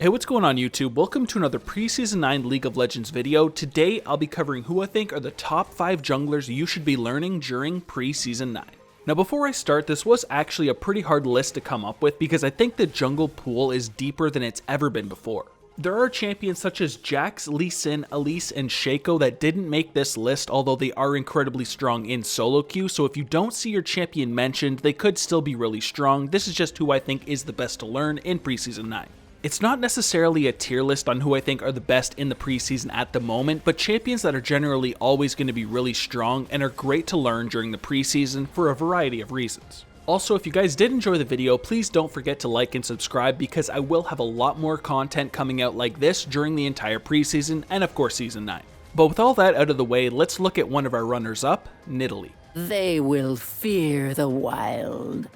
Hey, what's going on YouTube? Welcome to another Preseason 9 League of Legends video. Today, I'll be covering who I think are the top 5 junglers you should be learning during Preseason 9. Now before I start, this was actually a pretty hard list to come up with because I think the jungle pool is deeper than it's ever been before. There are champions such as Jax, Lee Sin, Elise, and Shaco that didn't make this list, although they are incredibly strong in solo queue, so if you don't see your champion mentioned, they could still be really strong. This is just who I think is the best to learn in Preseason 9. It's not necessarily a tier list on who I think are the best in the preseason at the moment, but champions that are generally always going to be really strong and are great to learn during the preseason for a variety of reasons. Also, if you guys did enjoy the video, please don't forget to like and subscribe because I will have a lot more content coming out like this during the entire preseason and of course Season 9. But with all that out of the way, let's look at one of our runners-up, Nidalee. They will fear the wild.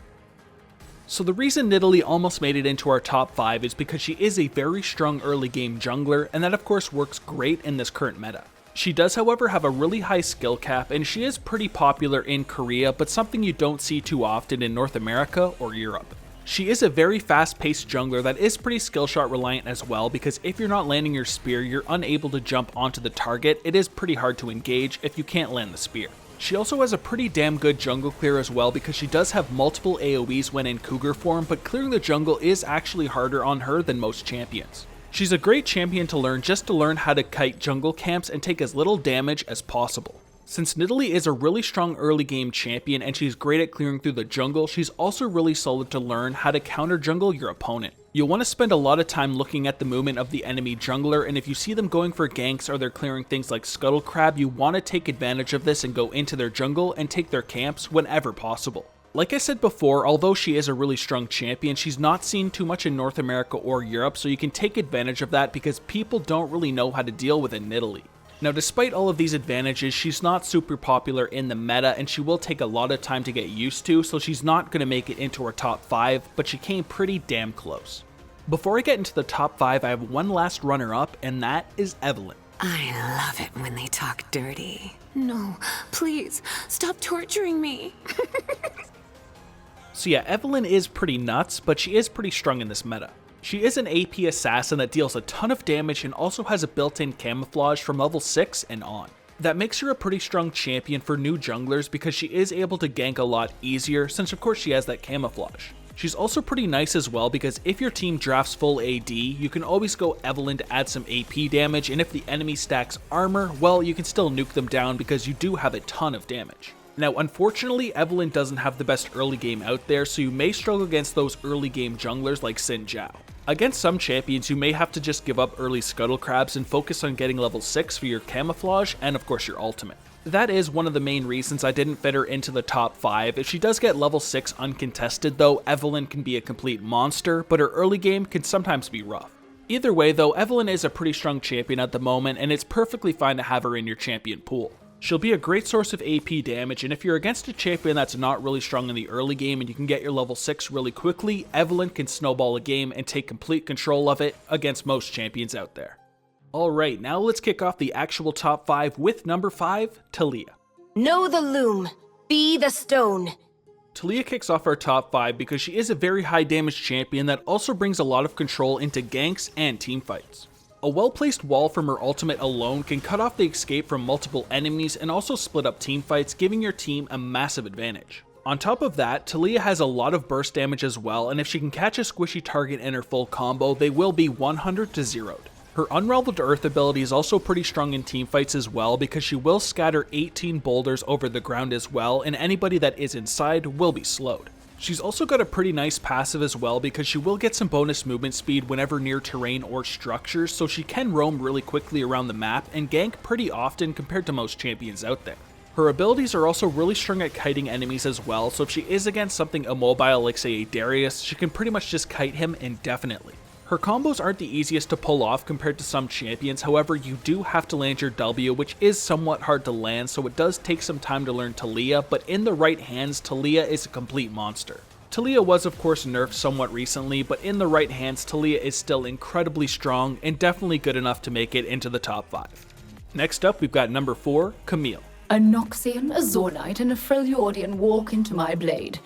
So the reason Nidalee almost made it into our top 5 is because she is a very strong early game jungler, and that of course works great in this current meta. She does however have a really high skill cap, and she is pretty popular in Korea, but something you don't see too often in North America or Europe. She is a very fast-paced jungler that is pretty skill shot reliant as well, because if you're not landing your spear, you're unable to jump onto the target. It is pretty hard to engage if you can't land the spear. She also has a pretty damn good jungle clear as well because she does have multiple AoEs when in Cougar form, but clearing the jungle is actually harder on her than most champions. She's a great champion to learn just to learn how to kite jungle camps and take as little damage as possible. Since Nidalee is a really strong early game champion and she's great at clearing through the jungle, she's also really solid to learn how to counter jungle your opponent. You'll want to spend a lot of time looking at the movement of the enemy jungler, and if you see them going for ganks or they're clearing things like Scuttle Crab, you want to take advantage of this and go into their jungle and take their camps whenever possible. Like I said before, although she is a really strong champion, she's not seen too much in North America or Europe, so you can take advantage of that because people don't really know how to deal with a Nidalee. Now despite all of these advantages, she's not super popular in the meta and she will take a lot of time to get used to, so she's not going to make it into our top 5, but she came pretty damn close. Before I get into the top 5, I have one last runner-up, and that is Evelynn. I love it when they talk dirty. No, please, stop torturing me. So yeah, Evelynn is pretty nuts, but she is pretty strong in this meta. She is an AP assassin that deals a ton of damage and also has a built-in camouflage from level 6 and on. That makes her a pretty strong champion for new junglers because she is able to gank a lot easier since of course she has that camouflage. She's also pretty nice as well because if your team drafts full AD, you can always go Evelynn to add some AP damage, and if the enemy stacks armor, well, you can still nuke them down because you do have a ton of damage. Now unfortunately, Evelynn doesn't have the best early game out there, so you may struggle against those early game junglers like Xin Zhao. Against some champions, you may have to just give up early Scuttle Crabs and focus on getting level 6 for your camouflage and of course your ultimate. That is one of the main reasons I didn't fit her into the top 5. If she does get level 6 uncontested though, Evelynn can be a complete monster, but her early game can sometimes be rough. Either way though, Evelynn is a pretty strong champion at the moment, and it's perfectly fine to have her in your champion pool. She'll be a great source of AP damage, and if you're against a champion that's not really strong in the early game and you can get your level 6 really quickly, Evelynn can snowball a game and take complete control of it against most champions out there. Alright, now let's kick off the actual top 5 with number 5, Thalia. Know the loom, be the stone. Thalia kicks off our top 5 because she is a very high damage champion that also brings a lot of control into ganks and teamfights. A well-placed wall from her ultimate alone can cut off the escape from multiple enemies and also split up teamfights, giving your team a massive advantage. On top of that, Thalia has a lot of burst damage as well, and if she can catch a squishy target in her full combo, they will be 100 to 0'd. Her Unraveled Earth ability is also pretty strong in teamfights as well because she will scatter 18 boulders over the ground as well, and anybody that is inside will be slowed. She's also got a pretty nice passive as well because she will get some bonus movement speed whenever near terrain or structures, so she can roam really quickly around the map and gank pretty often compared to most champions out there. Her abilities are also really strong at kiting enemies as well, so if she is against something immobile like say a Darius, she can pretty much just kite him indefinitely. Her combos aren't the easiest to pull off compared to some champions, however you do have to land your W, which is somewhat hard to land, so it does take some time to learn Thalia, but in the right hands, Thalia is a complete monster. Thalia was of course nerfed somewhat recently, but in the right hands, Thalia is still incredibly strong and definitely good enough to make it into the top 5. Next up, we've got number 4, Camille. A Noxian, a Zornite, and a Freljordian walk into my blade.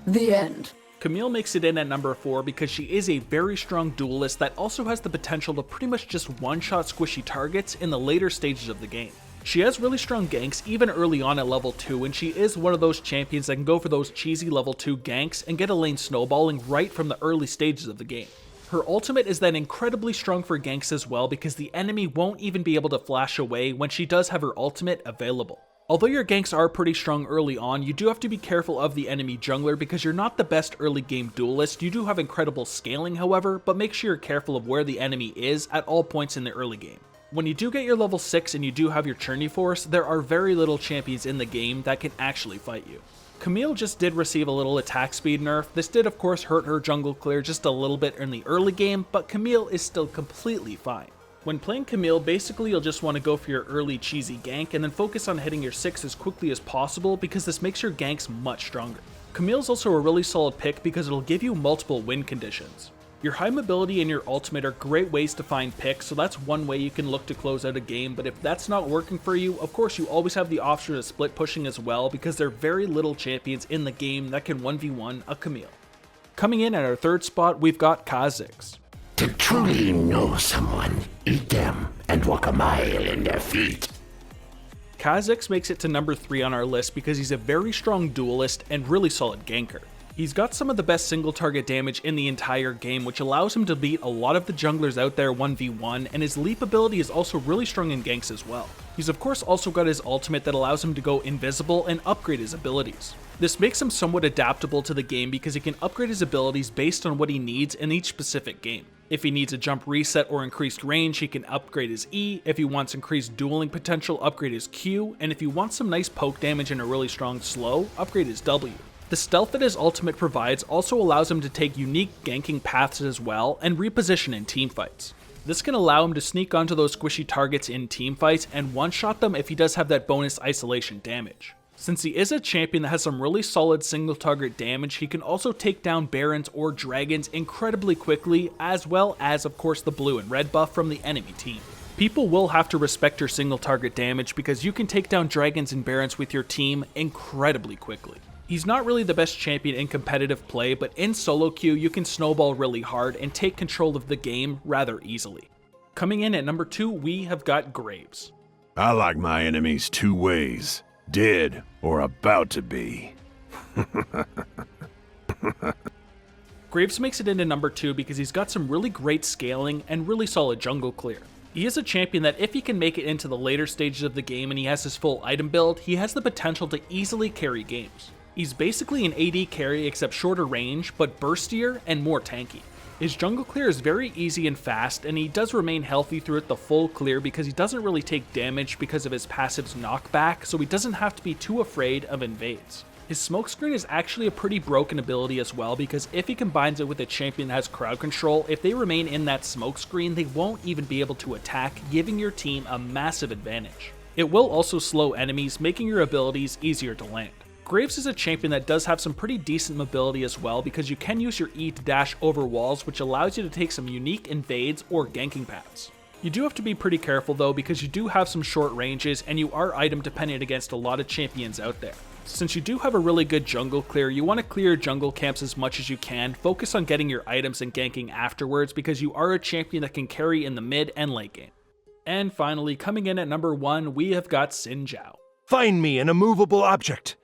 The end. Camille makes it in at number 4 because she is a very strong duelist that also has the potential to pretty much just one-shot squishy targets in the later stages of the game. She has really strong ganks even early on at level 2, and she is one of those champions that can go for those cheesy level 2 ganks and get a lane snowballing right from the early stages of the game. Her ultimate is then incredibly strong for ganks as well because the enemy won't even be able to flash away when she does have her ultimate available. Although your ganks are pretty strong early on, you do have to be careful of the enemy jungler because you're not the best early game duelist. You do have incredible scaling however, but make sure you're careful of where the enemy is at all points in the early game. When you do get your level 6 and you do have your Churny Force, there are very little champions in the game that can actually fight you. Camille just did receive a little attack speed nerf. This did of course hurt her jungle clear just a little bit in the early game, but Camille is still completely fine. When playing Camille, basically you'll just want to go for your early cheesy gank and then focus on hitting your 6 as quickly as possible because this makes your ganks much stronger. Camille's also a really solid pick because it'll give you multiple win conditions. Your high mobility and your ultimate are great ways to find picks, so that's one way you can look to close out a game, but if that's not working for you, of course you always have the option of split pushing as well because there are very little champions in the game that can 1v1 a Camille. Coming in at our 3rd spot, we've got Khazix. To truly know someone, eat them and walk a mile in their feet. Khazix makes it to number 3 on our list because he's a very strong duelist and really solid ganker. He's got some of the best single target damage in the entire game, which allows him to beat a lot of the junglers out there 1v1, and his leap ability is also really strong in ganks as well. He's of course also got his ultimate that allows him to go invisible and upgrade his abilities. This makes him somewhat adaptable to the game because he can upgrade his abilities based on what he needs in each specific game. If he needs a jump reset or increased range, he can upgrade his E. If he wants increased dueling potential, upgrade his Q. And if he wants some nice poke damage and a really strong slow, upgrade his W. The stealth that his ultimate provides also allows him to take unique ganking paths as well and reposition in teamfights. This can allow him to sneak onto those squishy targets in teamfights and one-shot them if he does have that bonus isolation damage. Since he is a champion that has some really solid single target damage, he can also take down barons or dragons incredibly quickly, as well as of course the blue and red buff from the enemy team. People will have to respect your single target damage because you can take down dragons and barons with your team incredibly quickly. He's not really the best champion in competitive play, but in solo queue you can snowball really hard and take control of the game rather easily. Coming in at number 2, we have got Graves. I like my enemies 2 ways. Dead or about to be. Graves makes it into number 2 because he's got some really great scaling and really solid jungle clear. He is a champion that if he can make it into the later stages of the game and he has his full item build, he has the potential to easily carry games. He's basically an AD carry except shorter range, but burstier and more tanky. His jungle clear is very easy and fast, and he does remain healthy throughout the full clear because he doesn't really take damage because of his passive's knockback, so he doesn't have to be too afraid of invades. His smokescreen is actually a pretty broken ability as well because if he combines it with a champion that has crowd control, if they remain in that smokescreen, they won't even be able to attack, giving your team a massive advantage. It will also slow enemies, making your abilities easier to land. Graves is a champion that does have some pretty decent mobility as well because you can use your E to dash over walls, which allows you to take some unique invades or ganking paths. You do have to be pretty careful though because you do have some short ranges and you are item dependent against a lot of champions out there. Since you do have a really good jungle clear, you want to clear your jungle camps as much as you can, focus on getting your items and ganking afterwards because you are a champion that can carry in the mid and late game. And finally, coming in at number 1, we have got Xin Zhao. Find me an immovable object,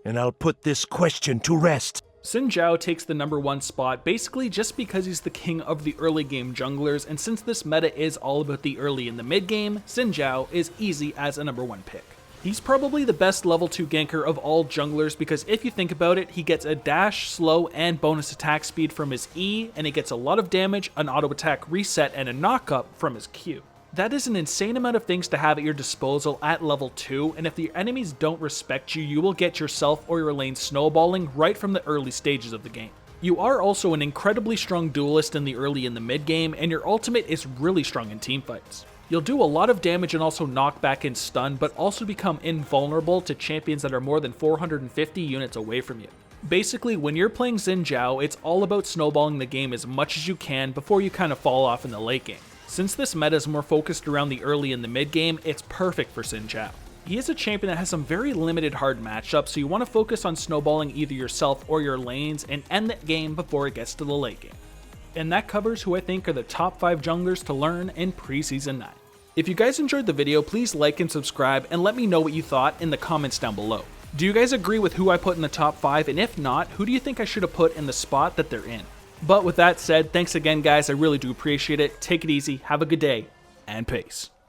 and I'll put this question to rest. Xin Zhao takes the number 1 spot basically just because he's the king of the early game junglers, and since this meta is all about the early and the mid game, Xin Zhao is easy as a number 1 pick. He's probably the best level 2 ganker of all junglers because if you think about it, he gets a dash, slow, and bonus attack speed from his E, and he gets a lot of damage, an auto attack reset, and a knockup from his Q. That is an insane amount of things to have at your disposal at level 2, and if the enemies don't respect you, you will get yourself or your lane snowballing right from the early stages of the game. You are also an incredibly strong duelist in the early and the mid game, and your ultimate is really strong in teamfights. You'll do a lot of damage and also knockback and stun, but also become invulnerable to champions that are more than 450 units away from you. Basically, when you're playing Xin Zhao, it's all about snowballing the game as much as you can before you kind of fall off in the late game. Since this meta is more focused around the early and the mid game, it's perfect for Xin Zhao. He is a champion that has some very limited hard matchups, so you want to focus on snowballing either yourself or your lanes and end that game before it gets to the late game. And that covers who I think are the top 5 junglers to learn in Preseason 9. If you guys enjoyed the video, please like and subscribe and let me know what you thought in the comments down below. Do you guys agree with who I put in the top 5, and if not, who do you think I should have put in the spot that they're in? But with that said, thanks again guys, I really do appreciate it. Take it easy, have a good day, and peace.